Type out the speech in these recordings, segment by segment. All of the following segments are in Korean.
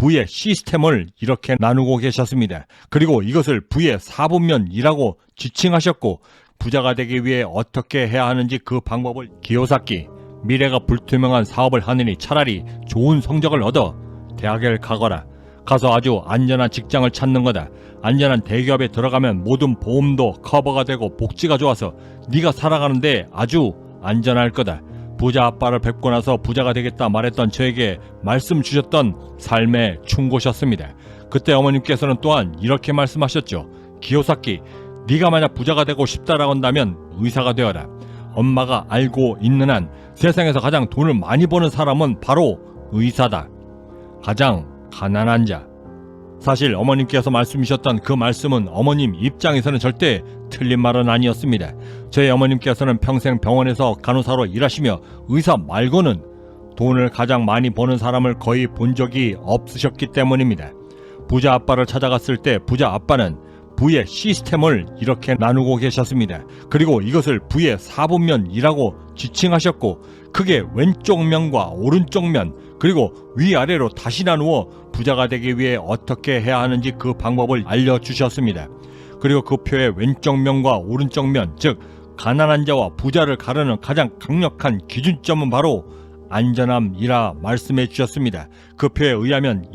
부의 시스템을 이렇게 나누고 계셨습니다. 그리고 이것을 부의 4분면이라고 지칭하셨고, 부자가 되기 위해 어떻게 해야 하는지 그 방법을 기요사키, 미래가 불투명한 사업을 하느니 차라리 좋은 성적을 얻어 대학을 가거라. 가서 아주 안전한 직장을 찾는 거다. 안전한 대기업에 들어가면 모든 보험도 커버가 되고 복지가 좋아서 네가 살아가는데 아주 안전할 거다. 부자 아빠를 뵙고 나서 부자가 되겠다 말했던 저에게 말씀 주셨던 삶의 충고셨습니다. 그때 어머님께서는 또한 이렇게 말씀하셨죠. 기요사키, 네가 만약 부자가 되고 싶다라고 한다면 의사가 되어라. 엄마가 알고 있는 한 세상에서 가장 돈을 많이 버는 사람은 바로 의사다. 가장 가난한 자. 사실 어머님께서 말씀하셨던 그 말씀은 어머님 입장에서는 절대 틀린 말은 아니었습니다. 저희 어머님께서는 평생 병원에서 간호사로 일하시며 의사 말고는 돈을 가장 많이 버는 사람을 거의 본 적이 없으셨기 때문입니다. 부자 아빠를 찾아갔을 때 부자 아빠는 부의 시스템을 이렇게 나누고 계셨습니다. 그리고 이것을 부의 4분면이라고 지칭하셨고, 크게 왼쪽 면과 오른쪽 면, 그리고 위아래로 다시 나누어 부자가 되기 위해 어떻게 해야 하는지 그 방법을 알려주셨습니다. 그리고 그 표의 왼쪽 면과 오른쪽 면, 즉 가난한 자와 부자를 가르는 가장 강력한 기준점은 바로 안전함이라 말씀해 주셨습니다. 그 표에 의하면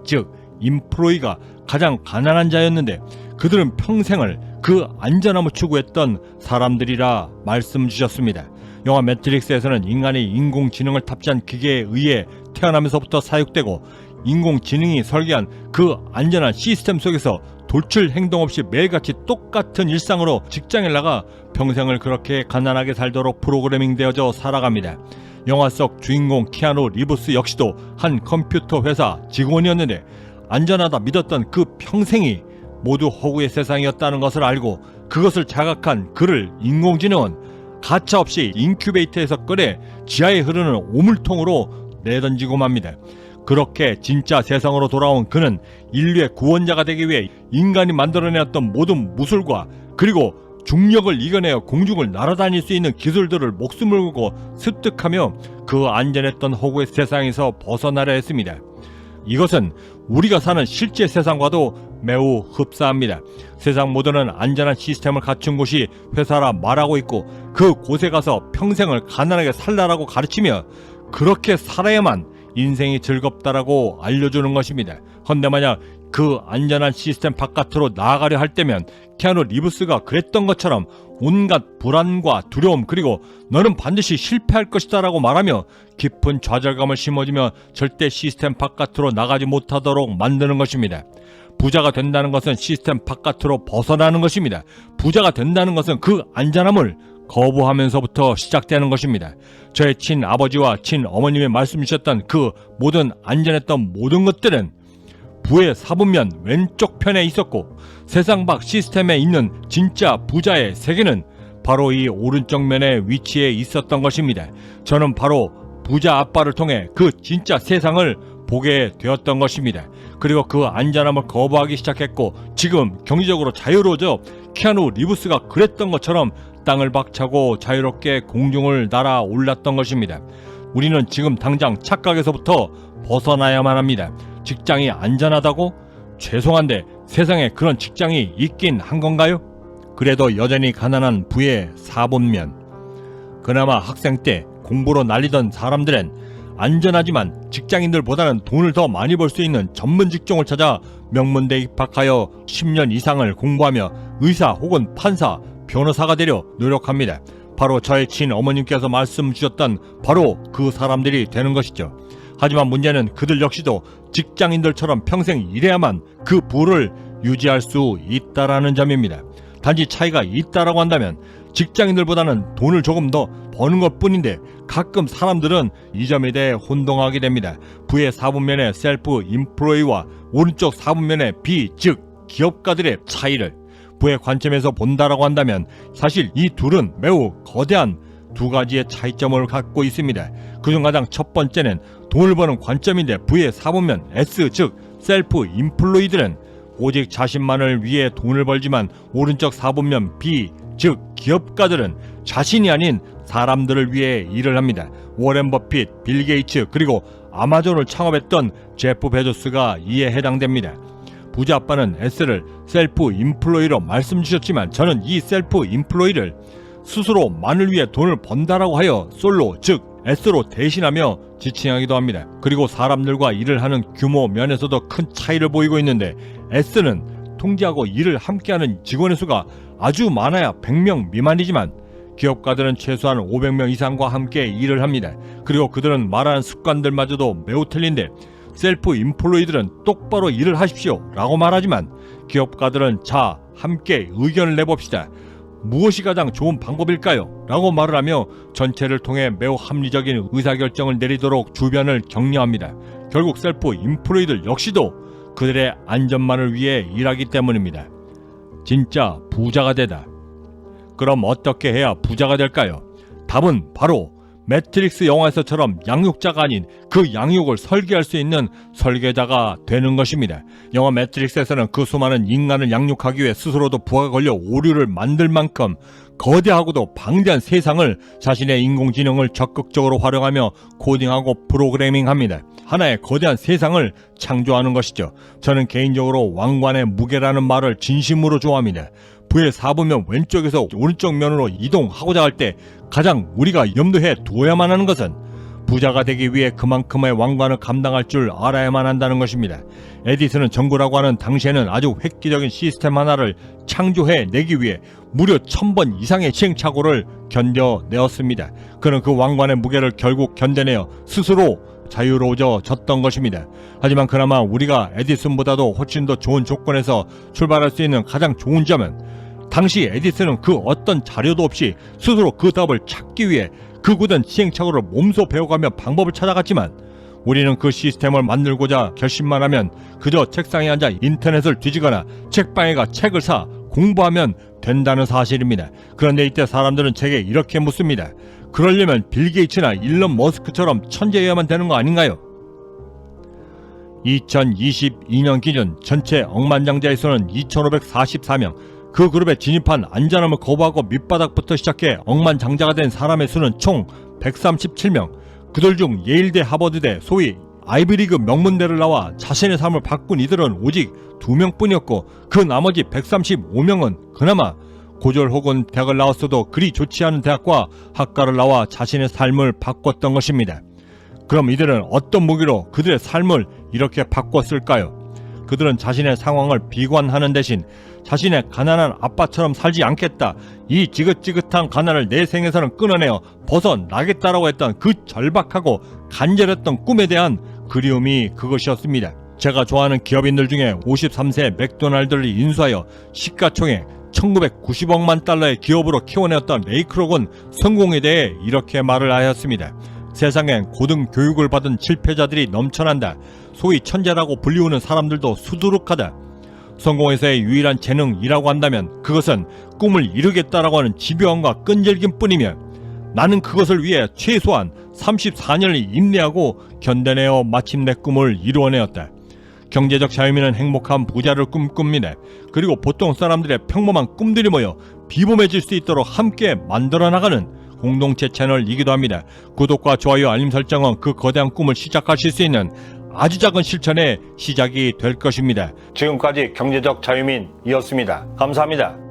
즉 인프로이가 가장 가난한 자였는데 그들은 평생을 그 안전함을 추구했던 사람들이라 말씀 주셨습니다. 영화 매트릭스에서는 인간이 인공지능을 탑재한 기계에 의해 태어나면서부터 사육되고 인공지능이 설계한 그 안전한 시스템 속에서 돌출 행동 없이 매일같이 똑같은 일상으로 직장에 나가 평생을 그렇게 가난하게 살도록 프로그래밍 되어져 살아갑니다. 영화 속 주인공 키아누 리브스 역시도 한 컴퓨터 회사 직원이었는데 안전하다 믿었던 그 평생이 모두 허구의 세상이었다는 것을 알고 그것을 자각한 그를 인공지능은 가차없이 인큐베이터에서 꺼내 지하에 흐르는 오물통으로 내던지고 맙니다. 그렇게 진짜 세상으로 돌아온 그는 인류의 구원자가 되기 위해 인간이 만들어내었던 모든 무술과 그리고 중력을 이겨내어 공중을 날아다닐 수 있는 기술들을 목숨을 걸고 습득하며 그 안전했던 허구의 세상에서 벗어나려 했습니다. 이것은 우리가 사는 실제 세상과도 매우 흡사합니다. 세상 모두는 안전한 시스템을 갖춘 곳이 회사라 말하고 있고 그 곳에 가서 평생을 가난하게 살라라고 가르치며 그렇게 살아야만 인생이 즐겁다라고 알려주는 것입니다. 헌데 만약 그 안전한 시스템 바깥으로 나아가려 할 때면 키아누 리브스가 그랬던 것처럼 온갖 불안과 두려움 그리고 너는 반드시 실패할 것이다 라고 말하며 깊은 좌절감을 심어주며 절대 시스템 바깥으로 나가지 못하도록 만드는 것입니다. 부자가 된다는 것은 시스템 바깥으로 벗어나는 것입니다. 부자가 된다는 것은 그 안전함을 거부하면서부터 시작되는 것입니다. 저의 친아버지와 친어머님이 말씀 주셨던 그 모든 안전했던 모든 것들은 부의 4분면 왼쪽 편에 있었고 세상 밖 시스템에 있는 진짜 부자의 세계는 바로 이 오른쪽 면에 위치해 있었던 것입니다. 저는 바로 부자 아빠를 통해 그 진짜 세상을 보게 되었던 것입니다. 그리고 그 안전함을 거부하기 시작했고 지금 경제적으로 자유로워져 키아누 리브스가 그랬던 것처럼 땅을 박차고 자유롭게 공중을 날아올랐던 것입니다. 우리는 지금 당장 착각에서부터 벗어나야만 합니다. 직장이 안전하다고? 죄송한데 세상에 그런 직장이 있긴 한 건가요? 그래도 여전히 가난한 부의 4분면. 그나마 학생 때 공부로 날리던 사람들은 안전하지만 직장인들보다는 돈을 더 많이 벌 수 있는 전문 직종을 찾아 명문대에 입학하여 10년 이상을 공부하며 의사 혹은 판사, 변호사가 되려 노력합니다. 바로 저의 친어머님께서 말씀 주셨던 바로 그 사람들이 되는 것이죠. 하지만 문제는 그들 역시도 직장인들처럼 평생 일해야만 그 부를 유지할 수 있다라는 점입니다. 단지 차이가 있다라고 한다면 직장인들보다는 돈을 조금 더 버는 것 뿐인데 가끔 사람들은 이 점에 대해 혼동하게 됩니다. 부의 4분면의 셀프 인플로이와 오른쪽 4분면의 비, 즉 기업가들의 차이를 부의 관점에서 본다라고 한다면 사실 이 둘은 매우 거대한 두 가지의 차이점을 갖고 있습니다. 그중 가장 첫 번째는 돈을 버는 관점인데 부의 4분면 S, 즉 셀프 인플로이들은 오직 자신만을 위해 돈을 벌지만 오른쪽 4분면 B, 즉 기업가들은 자신이 아닌 사람들을 위해 일을 합니다. 워렌 버핏, 빌 게이츠 그리고 아마존을 창업했던 제프 베조스가 이에 해당됩니다. 부자 아빠는 S를 셀프 인플로이로 말씀 주셨지만 저는 이 셀프 인플로이를 스스로 만을 위해 돈을 번다라고 하여 솔로 즉 S로 대신하며 지칭하기도 합니다. 그리고 사람들과 일을 하는 규모 면에서도 큰 차이를 보이고 있는데 S는 통제하고 일을 함께하는 직원의 수가 아주 많아야 100명 미만이지만 기업가들은 최소한 500명 이상과 함께 일을 합니다. 그리고 그들은 말하는 습관들마저도 매우 틀린데 셀프 인플로이들은 똑바로 일을 하십시오 라고 말하지만 기업가들은 자 함께 의견을 내봅시다. 무엇이 가장 좋은 방법일까요? 라고 말을 하며 전체를 통해 매우 합리적인 의사결정을 내리도록 주변을 격려합니다. 결국 셀프 인플로이들 역시도 그들의 안전만을 위해 일하기 때문입니다. 진짜 부자가 되다. 그럼 어떻게 해야 부자가 될까요? 답은 바로 매트릭스 영화에서처럼 양육자가 아닌 그 양육을 설계할 수 있는 설계자가 되는 것입니다. 영화 매트릭스에서는 그 수많은 인간을 양육하기 위해 스스로도 부하가 걸려 오류를 만들 만큼 거대하고도 방대한 세상을 자신의 인공지능을 적극적으로 활용하며 코딩하고 프로그래밍합니다. 하나의 거대한 세상을 창조하는 것이죠. 저는 개인적으로 왕관의 무게라는 말을 진심으로 좋아합니다. 부의 4분면 왼쪽에서 오른쪽 면으로 이동하고자 할 때 가장 우리가 염두해 두어야만 하는 것은 부자가 되기 위해 그만큼의 왕관을 감당할 줄 알아야만 한다는 것입니다. 에디슨은 전구라고 하는 당시에는 아주 획기적인 시스템 하나를 창조해 내기 위해 무려 1000번 이상의 시행착오를 견뎌내었습니다. 그는 그 왕관의 무게를 결국 견뎌내어 스스로 자유로워졌던 것입니다. 하지만 그나마 우리가 에디슨보다도 훨씬 더 좋은 조건에서 출발할 수 있는 가장 좋은 점은 당시 에디슨은 그 어떤 자료도 없이 스스로 그 답을 찾기 위해 그 굳은 시행착오를 몸소 배워가며 방법을 찾아갔지만 우리는 그 시스템을 만들고자 결심만 하면 그저 책상에 앉아 인터넷을 뒤지거나 책방에 가 책을 사 공부하면 된다는 사실입니다. 그런데 이때 사람들은 제게 이렇게 묻습니다. 그러려면 빌 게이츠나 일론 머스크처럼 천재여야만 되는 거 아닌가요? 2022년 기준 전체 억만장자의 수는 2544명, 그 그룹에 진입한 안전함을 거부하고 밑바닥부터 시작해 억만장자가 된 사람의 수는 총 137명, 그들 중 예일대, 하버드대, 소위 아이비리그 명문대를 나와 자신의 삶을 바꾼 이들은 오직 2명뿐이었고 그 나머지 135명은 그나마 고졸 혹은 대학을 나왔어도 그리 좋지 않은 대학과 학과를 나와 자신의 삶을 바꿨던 것입니다. 그럼 이들은 어떤 무기로 그들의 삶을 이렇게 바꿨을까요? 그들은 자신의 상황을 비관하는 대신 자신의 가난한 아빠처럼 살지 않겠다, 이 지긋지긋한 가난을 내 생에서는 끊어내어 벗어나겠다라고 했던 그 절박하고 간절했던 꿈에 대한 그리움이 그것이었습니다. 제가 좋아하는 기업인들 중에 53세 맥도날드를 인수하여 시가총액 1990억만 달러의 기업으로 키워내었던 레이 크록은 성공에 대해 이렇게 말을 하였습니다. 세상엔 고등교육을 받은 실패자들이 넘쳐난다. 소위 천재라고 불리우는 사람들도 수두룩하다. 성공에서의 유일한 재능이라고 한다면 그것은 꿈을 이루겠다라고 하는 집요함과 끈질김 뿐이며 나는 그것을 위해 최소한 34년을 인내하고 견뎌내어 마침내 꿈을 이루어내었다. 경제적 자유민은 행복한 부자를 꿈꿉니다. 그리고 보통 사람들의 평범한 꿈들이 모여 비범해질 수 있도록 함께 만들어 나가는 공동체 채널이기도 합니다. 구독과 좋아요, 알림 설정은 그 거대한 꿈을 시작하실 수 있는 아주 작은 실천의 시작이 될 것입니다. 지금까지 경제적 자유민이었습니다. 감사합니다.